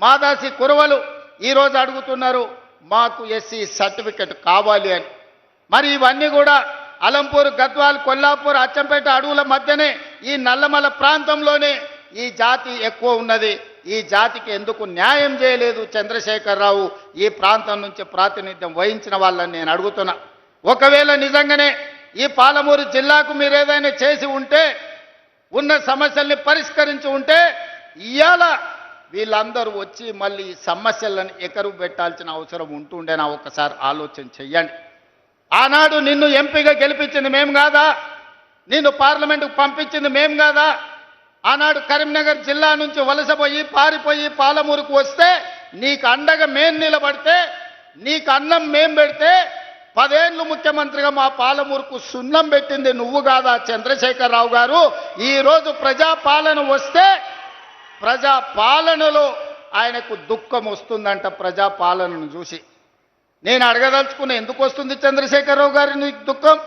మాదాసి కురవలు ఈరోజు అడుగుతున్నారు మాకు ఎస్సీ సర్టిఫికెట్ కావాలి అని. మరి ఇవన్నీ కూడా అలంపూర్, గద్వాల్, కొల్లాపూర్, అచ్చంపేట అడవుల మధ్యనే ఈ నల్లమల ప్రాంతంలోనే ఈ జాతి ఎక్కువ ఉన్నది. ఈ జాతికి ఎందుకు న్యాయం చేయలేదు చంద్రశేఖరరావు? ఈ ప్రాంతం నుంచి ప్రాతినిధ్యం వహించిన వాళ్ళని నేను అడుగుతున్నా. ఒకవేళ నిజంగానే ఈ పాలమూరు జిల్లాకు మీరు ఏదైనా చేసి ఉంటే, ఉన్న సమస్యల్ని పరిష్కరించి ఉంటే, ఇవాళ వీళ్ళందరూ వచ్చి మళ్ళీ ఈ సమస్యలను ఎకరువు పెట్టాల్సిన అవసరం ఉంటుండేనా? ఒకసారి ఆలోచన చెయ్యండి. ఆనాడు నిన్ను ఎంపీగా గెలిపించింది మేం కాదా? నిన్ను పార్లమెంటుకు పంపించింది మేం కాదా? ఆనాడు కరీంనగర్ జిల్లా నుంచి వలసపోయి పారిపోయి పాలమూరుకు వస్తే నీకు అండగా మేం నిలబడితే, నీకు అన్నం మేం పెడితే 10 ఏళ్ళు ముఖ్యమంత్రిగా మా పాలమూరుకు సున్నం పెట్టింది నువ్వు కాదా చంద్రశేఖరరావు గారు? ఈరోజు ప్రజాపాలన వస్తే ప్రజాపాలనలో ఆయనకు దుఃఖం వస్తుందంట. ప్రజాపాలనను చూసి నేను అడగదలుచుకున్న, ఎందుకు వస్తుంది చంద్రశేఖరరావు గారి నీకు దుఃఖం?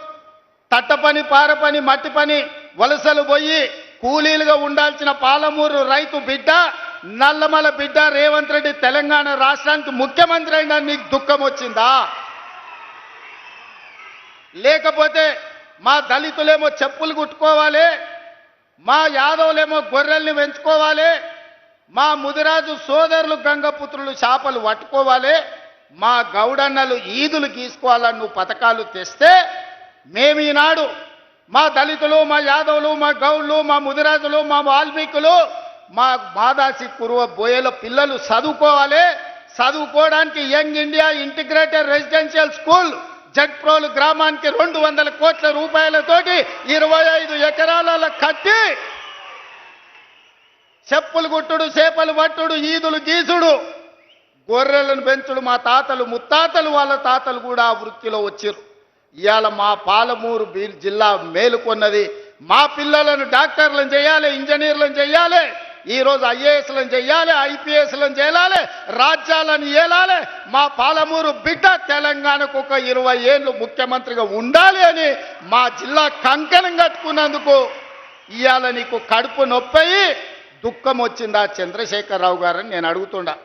తట్ట పని, పార పని, మట్టి పని వలసలు పోయి కూలీలుగా ఉండాల్సిన పాలమూరు రైతు బిడ్డ, నల్లమల బిడ్డ రేవంత్ రెడ్డి తెలంగాణ రాష్ట్రానికి ముఖ్యమంత్రి అయినా నీకు దుఃఖం వచ్చిందా? లేకపోతే మా దళితులేమో చెప్పులు కుట్టుకోవాలి, మా యాదవులేమో గొర్రెల్ని పెంచుకోవాలి, మా ముదిరాజు సోదరులు గంగపుత్రులు చేపలు పట్టుకోవాలి, మా గౌడన్నలు ఈదులు గీసుకోవాలని నువ్వు పథకాలు తెస్తే, మేము ఈనాడు మా దళితులు, మా యాదవులు, మా గౌళ్ళు, మా ముదిరాజులు, మా వాల్మీకులు, మా మాదాసి కురువ బోయల పిల్లలు చదువుకోవాలి. చదువుకోవడానికి young India integrated residential school Jadprolu గ్రామానికి 200 కోట్ల రూపాయలతోటి 25 ఎకరాల కట్టి చెప్పులు గుట్టుడు, చేపలు పట్టుడు, ఈదులు గీసుడు, గొర్రెలను పెంచుడు మా తాతలు ముత్తాతలు వాళ్ళ తాతలు కూడా ఆ వృత్తిలో వచ్చారు. ఇవాళ మా పాలమూరు జిల్లా మేలుకొన్నది. మా పిల్లలను డాక్టర్లను చేయాలి, ఇంజనీర్లను చేయాలి, ఈరోజు ఐఏఎస్లను చేయాలి, ఐపీఎస్లను చేయాలి, రాజ్యాలను ఏలాలి. మా పాలమూరు బిడ్డ తెలంగాణకు ఒక 20 ఏళ్ళు ముఖ్యమంత్రిగా ఉండాలి అని మా జిల్లా కంకణం కట్టుకున్నందుకు ఇవాళ నీకు కడుపు నొప్పి దుఃఖం వచ్చిందా చంద్రశేఖరరావు గారని నేను అడుగుతుండా.